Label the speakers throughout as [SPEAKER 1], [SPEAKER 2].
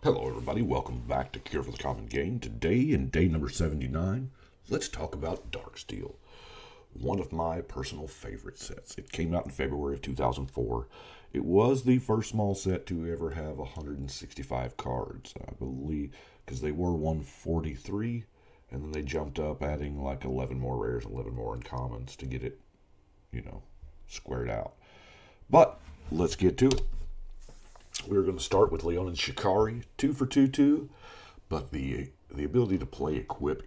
[SPEAKER 1] Hello everybody, welcome back to Cure for the Common Game. Today, in day number 79, let's talk about Darksteel. One of my personal favorite sets. It came out in February of 2004. It was the first small set to ever have 165 cards, I believe, because they were 143, and then they jumped up adding like 11 more rares, 11 more uncommons to get it, squared out. But, let's get to it. We're going to start with Leonin Shikari, 2 for 2/2, but the ability to play equip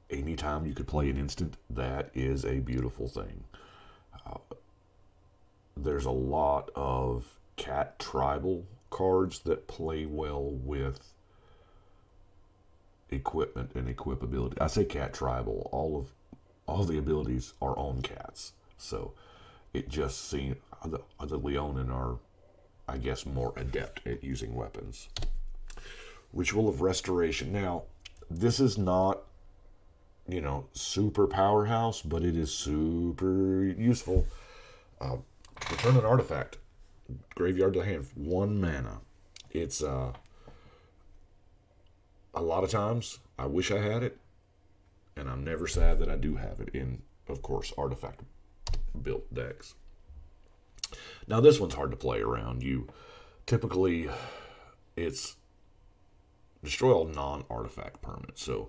[SPEAKER 1] anytime you could play an instant, that is a beautiful thing. There's a lot of cat tribal cards that play well with equipment and equipability. I say cat tribal, all the abilities are on cats, so it just seems the Leonin are, I guess, more adept at using weapons. Ritual of Restoration. Now, this is not, super powerhouse, but it is super useful. Return an artifact. Graveyard to hand. 1 mana. It's, a lot of times, I wish I had it, and I'm never sad that I do have it in, of course, artifact-built decks. Now, this one's hard to play around. Typically, it's destroy all non-artifact permanents. So,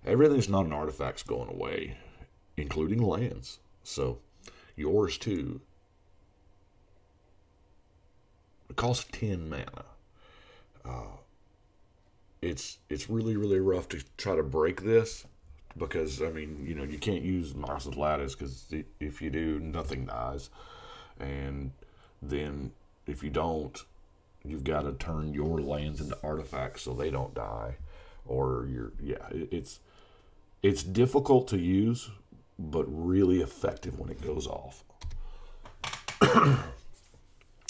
[SPEAKER 1] everything's not an artifact's going away, including lands. So, yours too. It costs 10 mana. It's really, really rough to try to break this because, you can't use Massive Lattice because if you do, nothing dies. And then if you don't, you've got to turn your lands into artifacts so they don't die. Or it's difficult to use, but really effective when it goes off.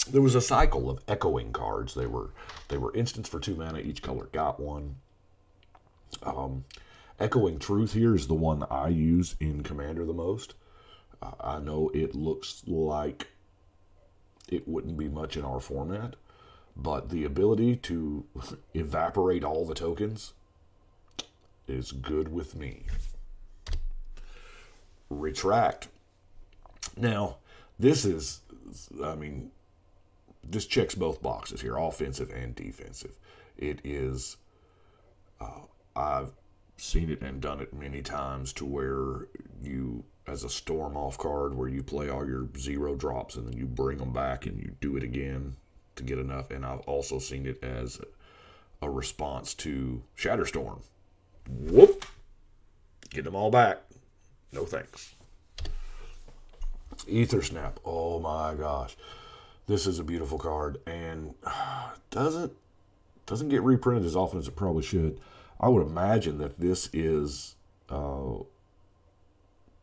[SPEAKER 1] There was a cycle of echoing cards. They were instants for 2 mana. Each color got one. Echoing Truth here is the one I use in Commander the most. I know it looks like it wouldn't be much in our format, but the ability to evaporate all the tokens is good with me. Retract. Now, this checks both boxes here, offensive and defensive. It is, I've seen it and done it many times to where you, as a storm off card, where you play all your 0 drops and then you bring them back and you do it again to get enough. And I've also seen it as a response to Shatterstorm. Whoop! Get them all back. No thanks. Ether Snap. Oh my gosh. This is a beautiful card and doesn't get reprinted as often as it probably should. I would imagine that this is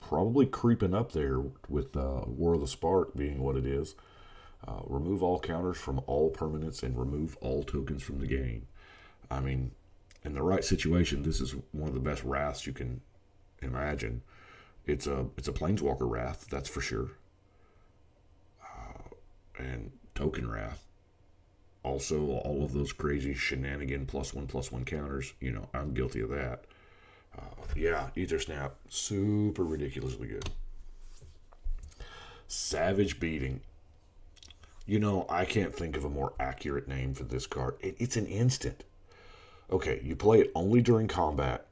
[SPEAKER 1] probably creeping up there with War of the Spark being what it is. Remove all counters from all permanents and remove all tokens from the game. In the right situation, this is one of the best wraths you can imagine. It's a Planeswalker wrath, that's for sure. And token wrath. Also, all of those crazy shenanigan +1/+1 counters. I'm guilty of that. Ether Snap, super ridiculously good. Savage Beating. I can't think of a more accurate name for this card. It's an instant. Okay, you play it only during combat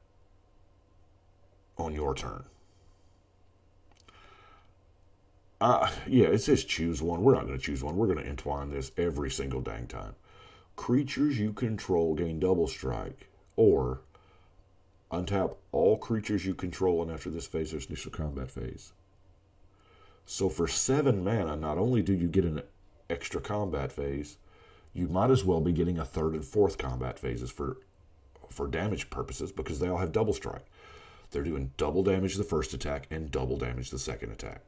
[SPEAKER 1] on your turn. It says choose one. We're not going to choose one. We're going to entwine this every single dang time. Creatures you control gain double strike, or untap all creatures you control, and after this phase, there's initial combat phase. So for 7 mana, not only do you get an extra combat phase, you might as well be getting a 3rd and 4th combat phases for damage purposes because they all have double strike. They're doing double damage the first attack and double damage the second attack.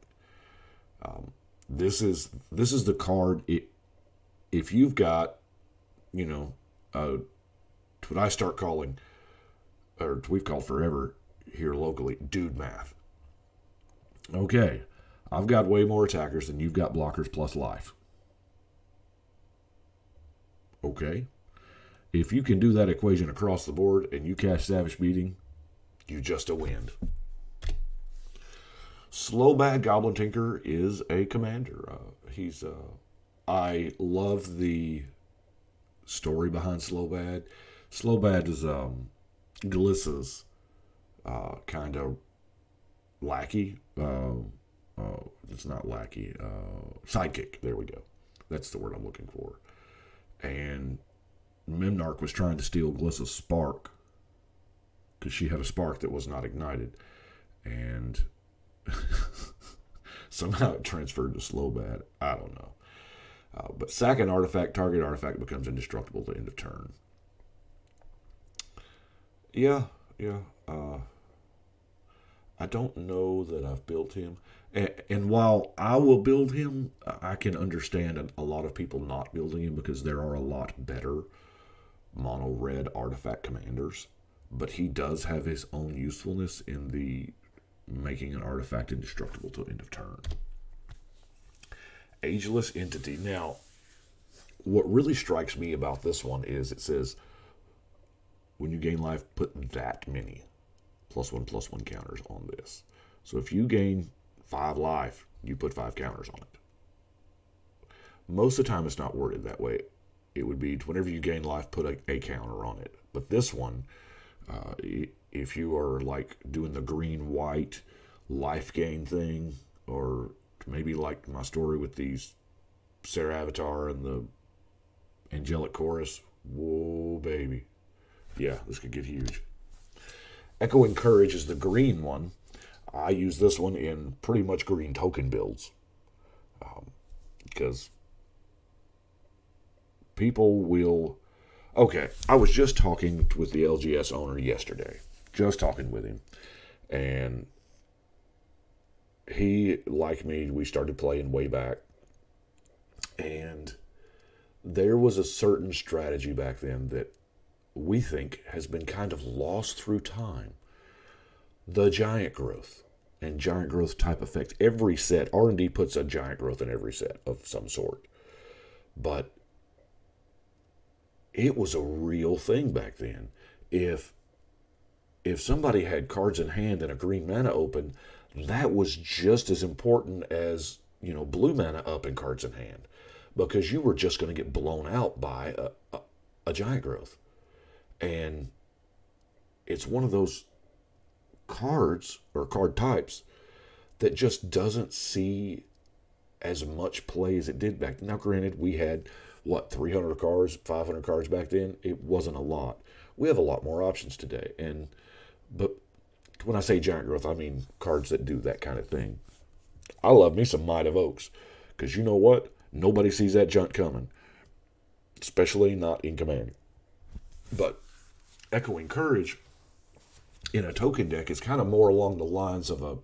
[SPEAKER 1] This is the card. If you've got, what I start calling, or we've called forever here locally, dude math. Okay, I've got way more attackers than you've got blockers plus life. Okay, If you can do that equation across the board and you cast Savage Beating, you just a win. Slowbad Goblin Tinker is a commander. I love the story behind Slowbad. Slowbad is Glissa's kind of lackey. It's not lackey. Sidekick. There we go. That's the word I'm looking for. And Memnarch was trying to steal Glissa's spark because she had a spark that was not ignited. And somehow it transferred to Slowbad. I don't know. But sack an artifact, target artifact becomes indestructible at the end of turn. Yeah. I don't know that I've built him. And while I will build him, I can understand a lot of people not building him because there are a lot better mono-red artifact commanders. But he does have his own usefulness in the making an artifact indestructible till end of turn. Ageless Entity. Now, what really strikes me about this one is it says, when you gain life, put that many +1/+1 counters on this. So if you gain 5 life, you put 5 counters on it. Most of the time it's not worded that way. It would be whenever you gain life, put a counter on it. But this one, if you are like doing the green-white life gain thing, or maybe like my story with these Sarah Avatar and the Angelic Chorus, whoa, baby. Yeah, this could get huge. Echoing Courage is the green one. I use this one in pretty much green token builds. Because people will... Okay, I was just talking with the LGS owner yesterday. Just talking with him. And he, like me, we started playing way back. And there was a certain strategy back then that we think has been kind of lost through time. The giant growth and giant growth type effect. Every set, R&D puts a giant growth in every set of some sort. But it was a real thing back then. If somebody had cards in hand and a green mana open, that was just as important as, blue mana up and cards in hand. Because you were just going to get blown out by a giant growth. And it's one of those cards or card types that just doesn't see as much play as it did back then. Now, granted, we had, 300 cards, 500 cards back then? It wasn't a lot. We have a lot more options today. But when I say giant growth, I mean cards that do that kind of thing. I love me some Might of Oaks. Because you know what? Nobody sees that junk coming. Especially not in Commander. But Echoing Courage in a token deck is kind of more along the lines of a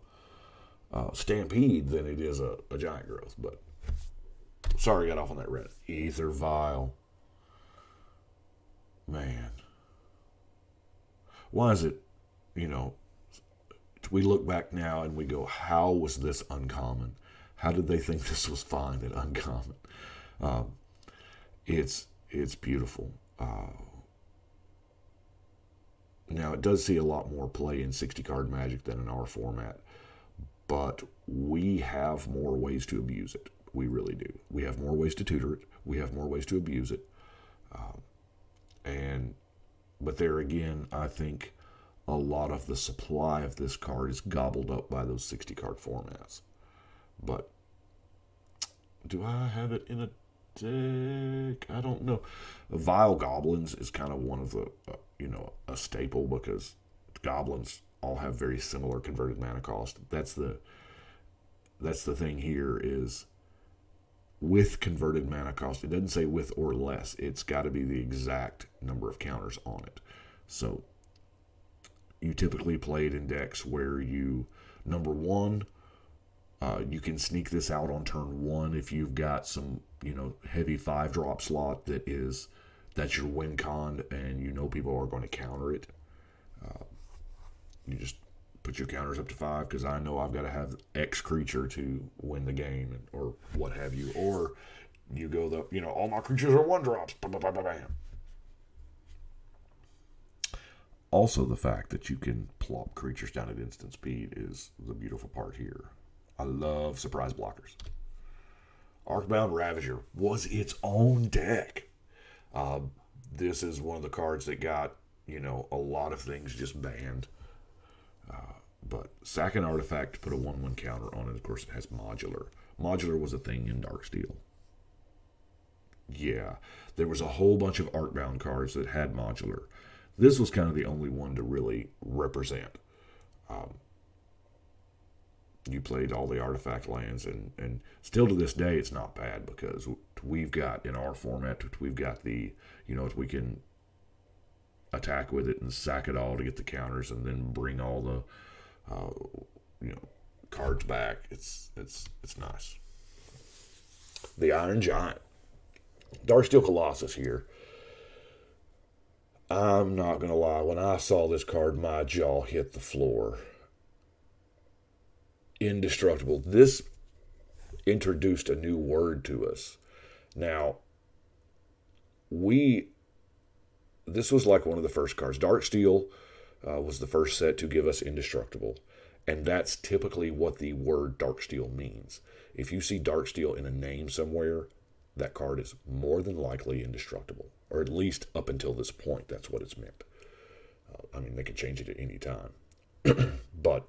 [SPEAKER 1] Stampede than it is a giant growth. But sorry I got off on that red. Ether Vial. Man. Why is it, we look back now and we go, how was this uncommon? How did they think this was fine and uncommon? It's beautiful. Now, it does see a lot more play in 60-card Magic than in our format, but we have more ways to abuse it. We really do. We have more ways to tutor it. We have more ways to abuse it. But there again, I think a lot of the supply of this card is gobbled up by those 60-card formats. But do I have it in a deck? I don't know. Vile Goblins is kind of one of the, a staple because goblins all have very similar converted mana cost. That's the thing here is with converted mana cost. It doesn't say with or less. It's got to be the exact number of counters on it. So you typically play it in decks where you, number one, you can sneak this out on turn 1 if you've got some, heavy 5-drop slot that's your win con and people are going to counter it. You just put your counters up to 5 because I know I've got to have X creature to win the game or what have you. Or you go all my creatures are 1-drops. Bam, bam, bam, bam. Also, the fact that you can plop creatures down at instant speed is the beautiful part here. I love surprise blockers. Arcbound Ravager was its own deck. This is one of the cards that got, you know, a lot of things just banned. But sack an artifact to put a 1/1 counter on it. Of course, it has modular. Modular was a thing in Darksteel. Yeah, there was a whole bunch of Arcbound cards that had modular. This was kind of the only one to really represent. You played all the artifact lands, and still to this day, it's not bad because we've got, in our format, we've got the, you know, we can attack with it and sack it all to get the counters and then bring all the, you know, cards back. It's nice. The Iron Giant. Darksteel Colossus here. I'm not going to lie. When I saw this card, my jaw hit the floor. Indestructible. This introduced a new word to us. Now, this was like one of the first cards. Darksteel was the first set to give us indestructible. And that's typically what the word Darksteel means. If you see Darksteel in a name somewhere, that card is more than likely indestructible. Or at least up until this point, that's what it's meant. I mean, they can change it at any time. But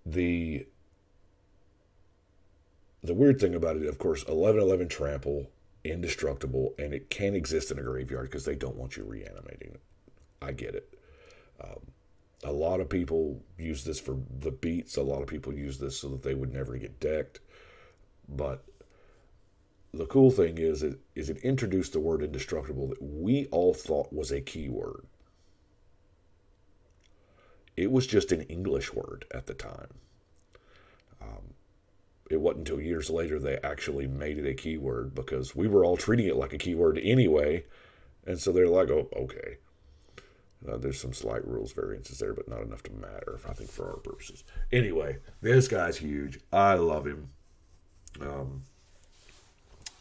[SPEAKER 1] the weird thing about it, of course, 11/11 trample, indestructible, and it can exist in a graveyard because they don't want you reanimating it. I get it. A lot of people use this for the beats. A lot of people use this so that they would never get decked. But the cool thing is it introduced the word indestructible that we all thought was a keyword. It was just an English word at the time. It wasn't until years later they actually made it a keyword because we were all treating it like a keyword anyway. And so they're like, oh, okay. There's some slight rules variances there, but not enough to matter, I think, for our purposes. Anyway, this guy's huge. I love him.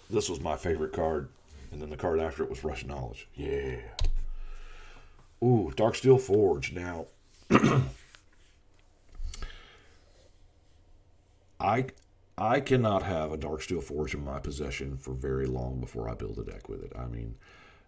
[SPEAKER 1] This was my favorite card. And then the card after it was Rush Knowledge. Yeah. Ooh, Darksteel Forge. Now, I cannot have a Darksteel Forge in my possession for very long before I build a deck with it. I mean,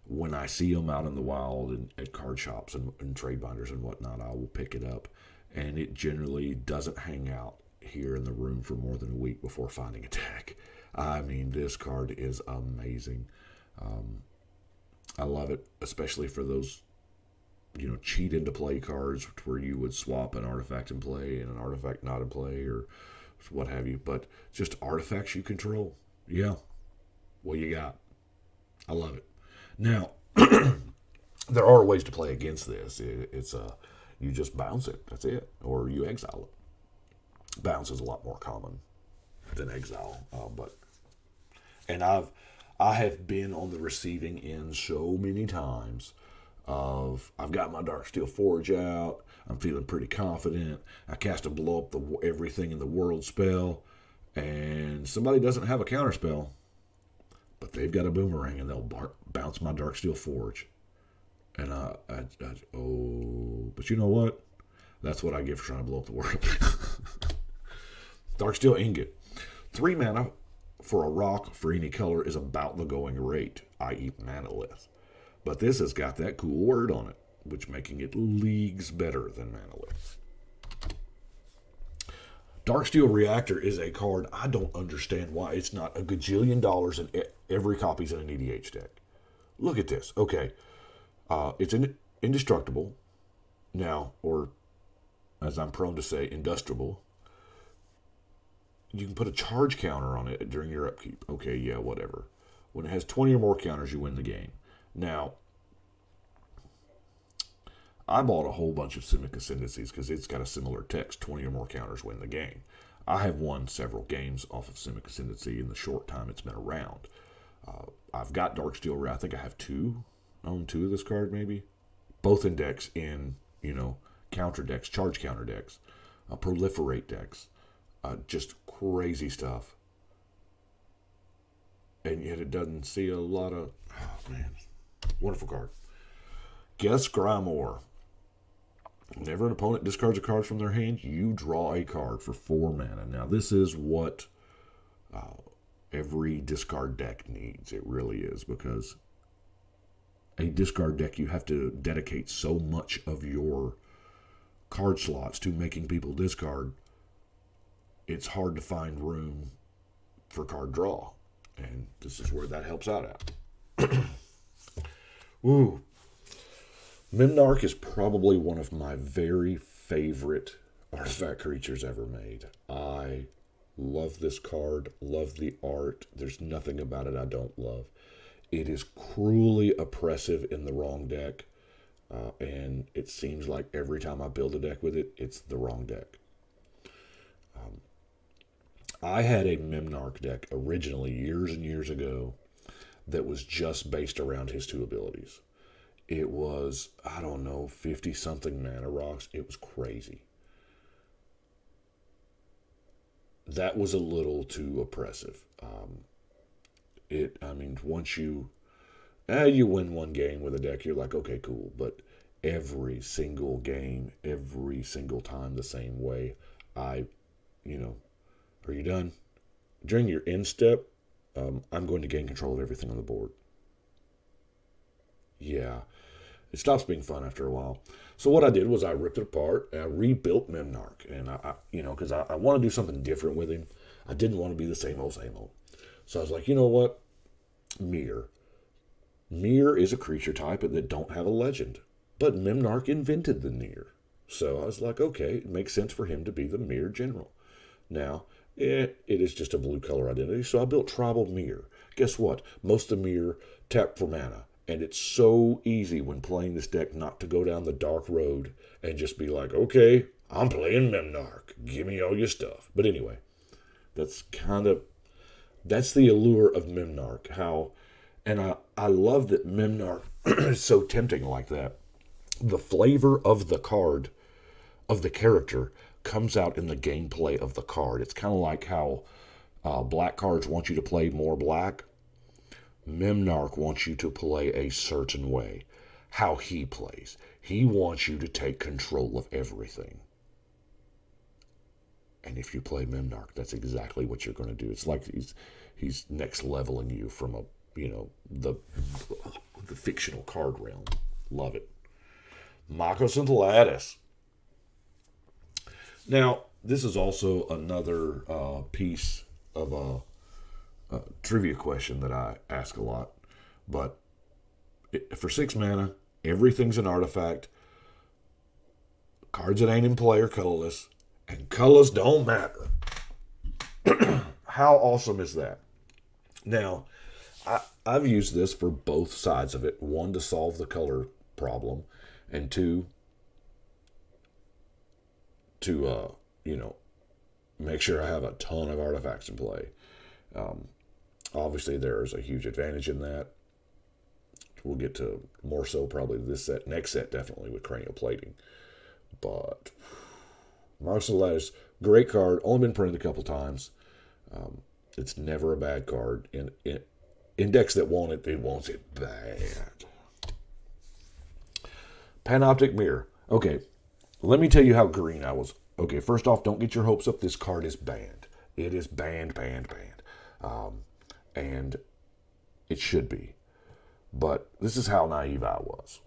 [SPEAKER 1] when I see them out in the wild and at card shops and trade binders and whatnot, I will pick it up. And it generally doesn't hang out here in the room for more than a week before finding a deck. I mean, this card is amazing. I love it, especially for those, you know, cheat into play cards where you would swap an artifact in play and an artifact not in play or what have you. But just artifacts you control. Yeah. What you got? I love it. Now, there are ways to play against this. It's you just bounce it. That's it. Or you exile it. Bounce is a lot more common than exile. And I have been on the receiving end so many times of I've got my Darksteel Forge out. I'm feeling pretty confident. I cast a blow up everything in the world spell, and somebody doesn't have a counter spell, but they've got a boomerang, and they'll bounce my Darksteel Forge. And but you know what? That's what I get for trying to blow up the world. Darksteel Ingot. 3 mana for a rock for any color is about the going rate, i.e. manalith. But this has got that cool word on it, which making it leagues better than manalith. Darksteel Reactor is a card I don't understand why it's not a gajillion dollars in every copy's in an EDH deck. Look at this. Okay. It's indestructible now, or as I'm prone to say, industriable. You can put a charge counter on it during your upkeep. Okay, yeah, whatever. When it has 20 or more counters, you win the game. Now, I bought a whole bunch of Simic Ascendancies because it's got a similar text. 20 or more counters win the game. I have won several games off of Simic Ascendancy in the short time it's been around. I've got Darksteel Reactor. I think I have two. I own 2 of this card, maybe. Both in decks in, you know, counter decks, charge counter decks, proliferate decks. Just crazy stuff. And yet it doesn't see a lot of... Oh, man. Wonderful card. Guess Grimoire. Whenever an opponent discards a card from their hand, you draw a card for 4 mana. Now, this is what every discard deck needs. It really is, because a discard deck, you have to dedicate so much of your card slots to making people discard. It's hard to find room for card draw, and this is where that helps out at. Ooh. Memnarch is probably one of my very favorite artifact creatures ever made. I love this card, love the art. There's nothing about it I don't love. It is cruelly oppressive in the wrong deck, and it seems like every time I build a deck with it, it's the wrong deck. I had a Memnarch deck originally years and years ago that was just based around his 2 abilities. It was, I don't know, 50-something mana rocks. It was crazy. That was a little too oppressive. Once you win one game with a deck, you're like, okay, cool. But every single game, every single time the same way, are you done? During your end step, I'm going to gain control of everything on the board. Yeah, it stops being fun after a while. So what I did was I ripped it apart and I rebuilt Memnarch. And because I want to do something different with him. I didn't want to be the same old, same old. So I was like, you know what? Mirror. Mirror is a creature type that don't have a legend. But Memnarch invented the Mirror. So I was like, okay, it makes sense for him to be the Mirror General. Now, it is just a blue color identity, so I built Tribal Mirror. Guess what? Most of Mirror tap for mana. And it's so easy when playing this deck not to go down the dark road and just be like, okay, I'm playing Memnarch. Give me all your stuff. But anyway, that's the allure of Memnarch. I love that Memnarch is so tempting like that. The flavor of the card, of the character, comes out in the gameplay of the card. It's kind of like how black cards want you to play more black. Memnarch wants you to play a certain way. How he plays. He wants you to take control of everything. And if you play Memnarch, that's exactly what you're going to do. It's like he's next leveling you from the fictional card realm. Love it. Makos and Lattice. Now, this is also another piece of a trivia question that I ask a lot. But for 6 mana, everything's an artifact. Cards that ain't in play are colorless. And colors don't matter. How awesome is that? Now, I've used this for both sides of it. 1, to solve the color problem. And 2, to, make sure I have a ton of artifacts in play. Obviously, there's a huge advantage in that. We'll get to more so probably this set. Next set, definitely, with cranial plating. But Makos and Lattice, great card. Only been printed a couple times. It's never a bad card. In decks that want it, they want it bad. Panoptic Mirror. Okay, let me tell you how green I was. Okay, first off, don't get your hopes up. This card is banned. It is banned. And it should be. But this is how naive I was.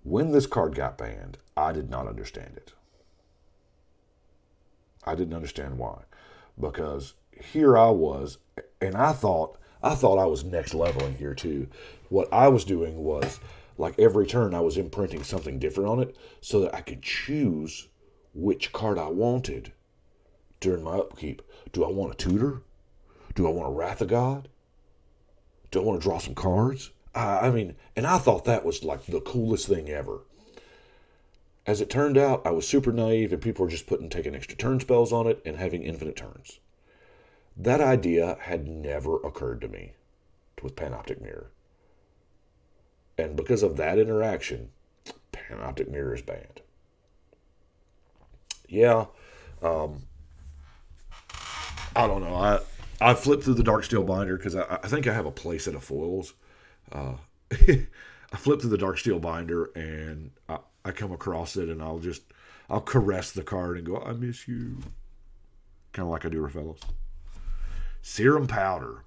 [SPEAKER 1] When this card got banned, I did not understand it. I didn't understand why. Because here I was, and I thought I was next leveling here too. What I was doing was, like every turn, I was imprinting something different on it so that I could choose which card I wanted during my upkeep. Do I want a Tutor? Do I want a Wrath of God? Do I want to draw some cards? And I thought that was like the coolest thing ever. As it turned out, I was super naive and people were just taking extra turn spells on it and having infinite turns. That idea had never occurred to me with Panoptic Mirror. And because of that interaction, Panoptic Mirror is banned. Yeah, I don't know. I flipped through the Darksteel binder because I think I have a playset of foils. I flip through the Darksteel binder and I come across it and I'll caress the card and go, I miss you. Kind of like I do Rafellos. Serum Powder.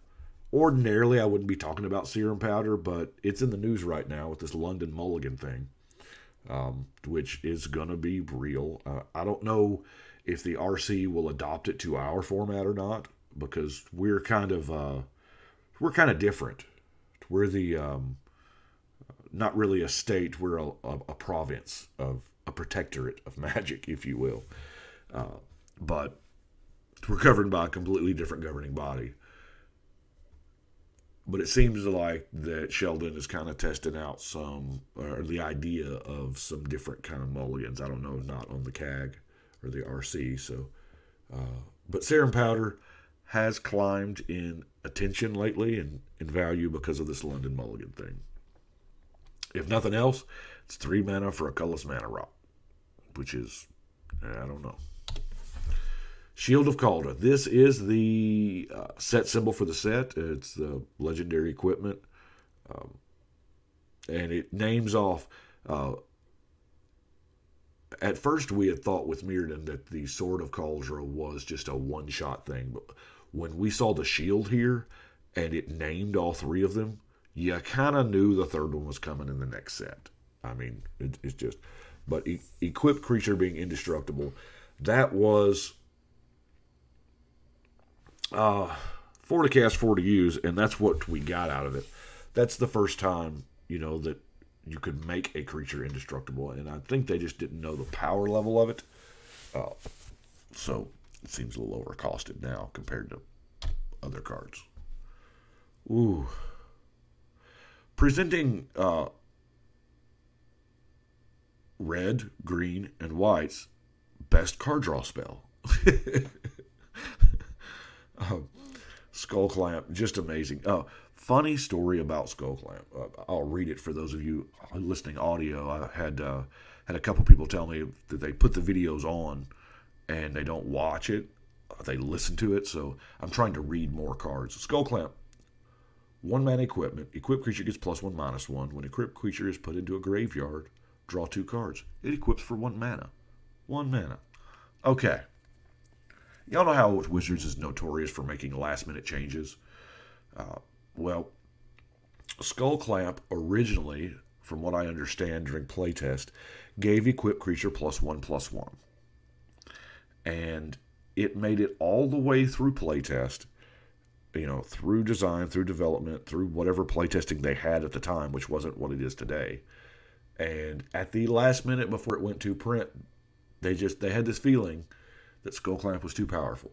[SPEAKER 1] Ordinarily, I wouldn't be talking about Serum Powder, but it's in the news right now with this London Mulligan thing, which is going to be real. I don't know if the RC will adopt it to our format or not, because we're kind of different. We're the not really a state. We're a province of a protectorate of magic, if you will. But we're governed by a completely different governing body. But it seems like that Sheldon is kind of testing out the idea of some different kind of mulligans. I don't know, not on the CAG or the RC. So, but Serum Powder has climbed in attention lately and in value because of this London Mulligan thing. If nothing else, it's 3 mana for a colorless mana rock, which is, I don't know. Shield of Kaldra. This is the set symbol for the set. It's the legendary equipment. And it names off... at first we had thought with Mirrodin that the Sword of Kaldra was just a one-shot thing. But when we saw the shield here and it named all 3 of them, you kind of knew the third one was coming in the next set. I mean, it's just... But equipped creature being indestructible, that was... 4 to cast, 4 to use, and that's what we got out of it. That's the first time, that you could make a creature indestructible, and I think they just didn't know the power level of it. So it seems a little overcosted now compared to other cards. Ooh. Presenting red, green, and white's best card draw spell. Skull Clamp, just amazing. Funny story about Skull Clamp. I'll read it for those of you listening audio. I had a couple people tell me that they put the videos on and they don't watch it. They listen to it, so I'm trying to read more cards. Skull Clamp, 1 mana equipment. Equipped creature gets +1/-1. When equipped creature is put into a graveyard, draw 2 cards. It equips for 1 mana. 1 mana. Okay. Y'all know how Wizards is notorious for making last-minute changes. Well, Skull Clamp originally, from what I understand during playtest, gave equipped creature +1/+1. And it made it all the way through playtest, through design, through development, through whatever playtesting they had at the time, which wasn't what it is today. And at the last minute before it went to print, they had this feeling that Skull Clamp was too powerful.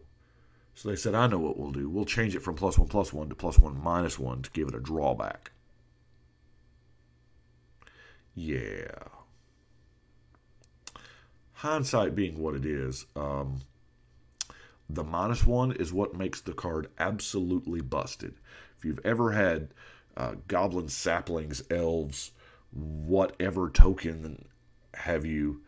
[SPEAKER 1] So they said, I know what we'll do. We'll change it from +1/+1 to +1/-1 to give it a drawback. Yeah. Hindsight being what it is, the -1 is what makes the card absolutely busted. If you've ever had goblins, saplings, elves, whatever token have you...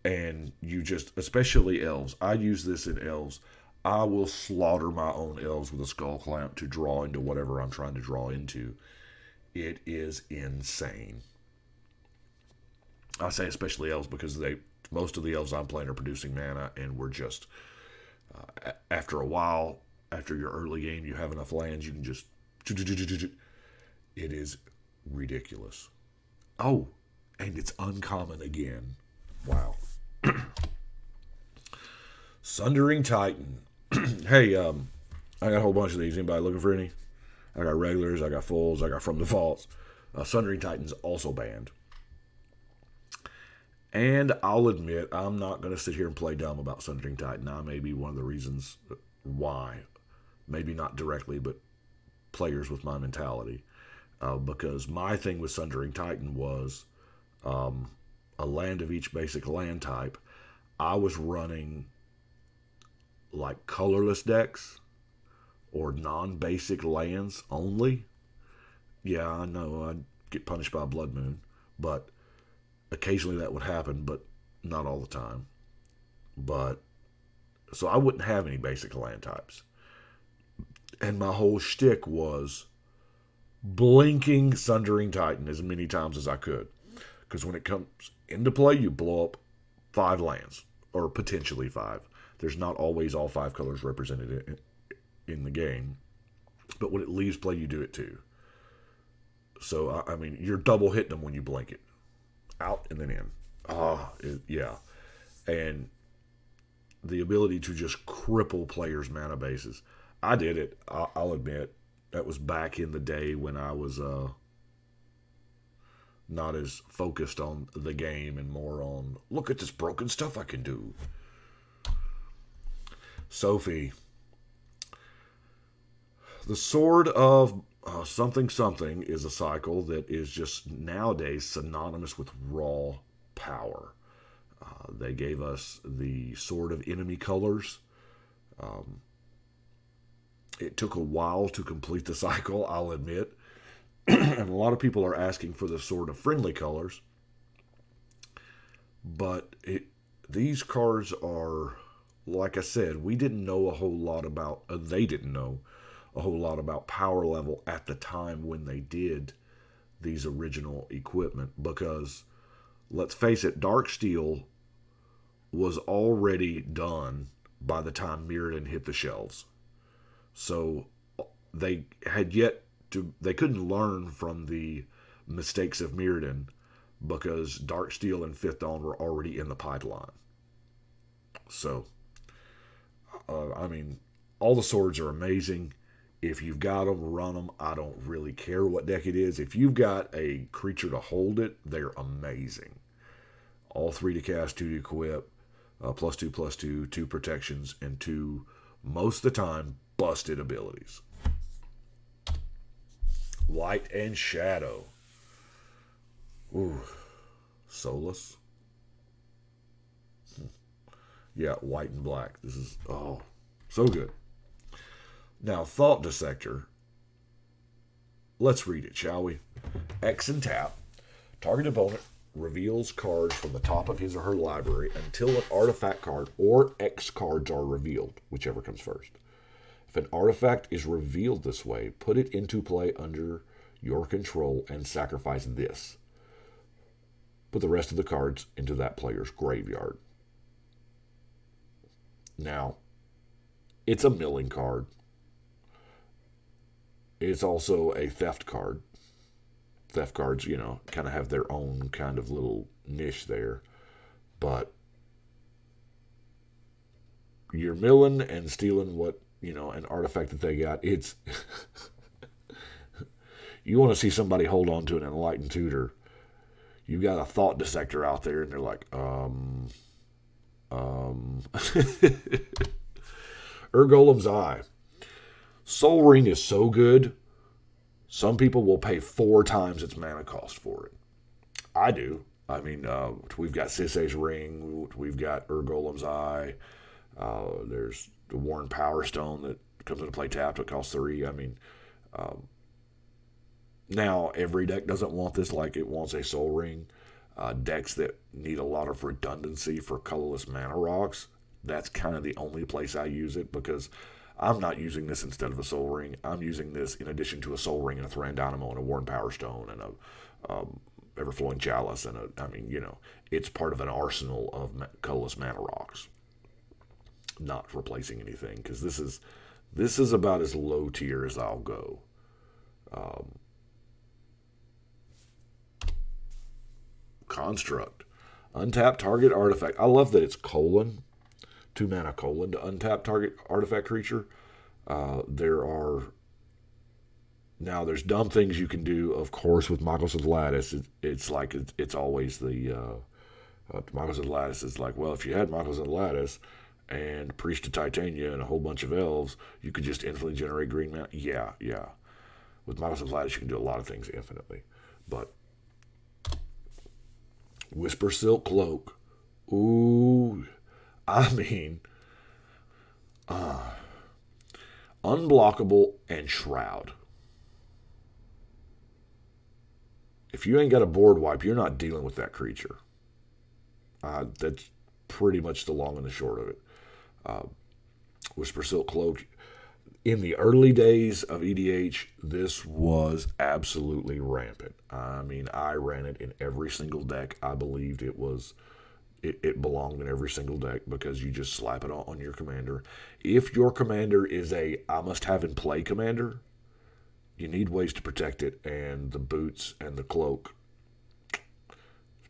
[SPEAKER 1] And you just, especially elves, I use this in elves. I will slaughter my own elves with a Skull Clamp to draw into whatever I'm trying to draw into. It is insane. I say especially elves because most of the elves I'm playing are producing mana, and we're just, after a while, after your early game, you have enough lands, you can just, it is ridiculous. Oh, and it's uncommon again. Wow. Sundering Titan. Hey, I got a whole bunch of these. Anybody looking for any? I got regulars, I got fulls, I got from the vaults. Sundering Titan's also banned. And I'll admit, I'm not going to sit here and play dumb about Sundering Titan. I may be one of the reasons why. Maybe not directly, but players with my mentality. Because my thing with Sundering Titan was... a land of each basic land type. I was running like colorless decks or non-basic lands only. Yeah, I know I'd get punished by a blood moon, but occasionally that would happen, but not all the time. But so I wouldn't have any basic land types. And my whole shtick was blinking Sundering Titan as many times as I could. Because when it comes into play, you blow up 5 lands, or potentially 5. There's not always all 5 colors represented in the game. But when it leaves play, you do it too. So, I mean, you're double hitting them when you blink it. Out and then in. Yeah. And the ability to just cripple players' mana bases. I did it, I'll admit. That was back in the day when I was not as focused on the game and more on, look at this broken stuff I can do. Sophie. The Sword of something something is a cycle that is just nowadays synonymous with raw power. They gave us the Sword of Enemy Colors. It took a while to complete the cycle, I'll admit. And a lot of people are asking for the Sword of Friendly Colors. But these cards are, like I said, we didn't know a whole lot about, they didn't know a whole lot about power level at the time when they did these original equipment. Because, let's face it, Darksteel was already done by the time Mirrodin hit the shelves. So they had yet to, they couldn't learn from the mistakes of Mirrodin because Darksteel and Fifth Dawn were already in the pipeline. So, I mean, all the swords are amazing. If you've got them, run them. I don't really care what deck it is. If you've got a creature to hold it, they're amazing. All 3 to cast, 2 to equip, +2/+2, 2 protections, and 2, most of the time, busted abilities. Light and Shadow. Ooh. Soulless. Yeah, white and black. This is, oh, so good. Now, Thought Dissector. Let's read it, shall we? X and tap. Target opponent reveals cards from the top of his or her library until an artifact card or X cards are revealed, whichever comes first. If an artifact is revealed this way, put it into play under your control and sacrifice this. Put the rest of the cards into that player's graveyard. Now, it's a milling card. It's also a theft card. Theft cards, you know, kind of have their own kind of little niche there. But you're milling and stealing what, you know, an artifact that they got. It's you want to see somebody hold on to an Enlightened Tutor. You got a Thought Dissector out there, and they're like, Urgolem's Eye. Soul Ring is so good, some people will pay 4 times its mana cost for it. I do. I mean, we've got Sisay's Ring, we've got Urgolem's Eye, there's the Worn Power Stone that comes into play tapped, it costs 3. I mean, now every deck doesn't want this like it wants a Soul Ring. Decks that need a lot of redundancy for colorless mana rocks, that's kind of the only place I use it, because I'm not using this instead of a Soul Ring. I'm using this in addition to a Soul Ring and a Thran Dynamo and a Worn Power Stone and a Everflowing Chalice and a, I mean, you know, it's part of an arsenal of colorless mana rocks. Not replacing anything, because this is about as low tier as I'll go. Construct. Untap target artifact. I love that it's colon. 2 mana colon to untap target artifact creature. There's dumb things you can do, of course, with Mycos's Lattice. It's always the Mycos's Lattice is like, well, if you had Mycos's Lattice and Priest of Titania and a whole bunch of elves, you could just infinitely generate green mana. Yeah. With Mycos's Lattice, you can do a lot of things infinitely. But Whisper Silk Cloak. Ooh, I mean, unblockable and Shroud. If you ain't got a board wipe, you're not dealing with that creature. That's pretty much the long and the short of it. Whisper Silk Cloak. in the early days of EDH, this was absolutely rampant. I mean, I ran it in every single deck. I believed it belonged in every single deck because you just slap it on your commander. If your commander is a I must have in play commander, you need ways to protect it, and the boots and the cloak,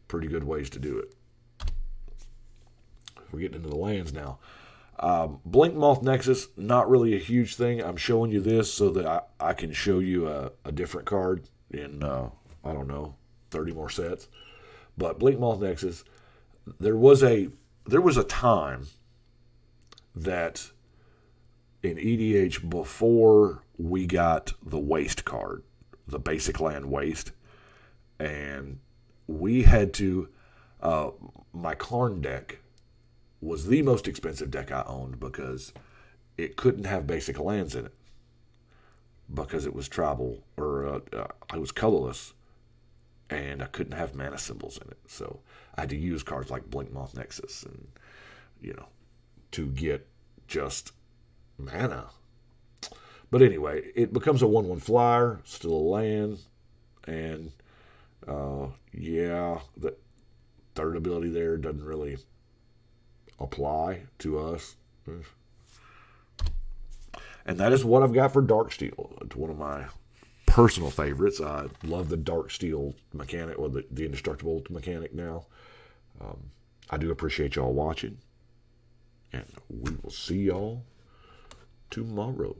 [SPEAKER 1] pretty good ways to do it. We're getting into the lands now. Blink Moth Nexus, not really a huge thing. I'm showing you this so that I can show you a different card in, I don't know, 30 more sets. But Blink Moth Nexus, there was a time that in EDH, before we got the Waste card, the basic land Waste, and we had to, my Karn deck was the most expensive deck I owned because it couldn't have basic lands in it because it was tribal, or it was colorless, and I couldn't have mana symbols in it. So I had to use cards like Blink Moth Nexus and, to get just mana. But anyway, it becomes a 1/1 flyer, still a land, and the third ability there doesn't really apply to us. And that is what I've got for Darksteel. It's one of my personal favorites. I love the Darksteel mechanic, or the indestructible mechanic now. I do appreciate y'all watching, and we will see y'all tomorrow.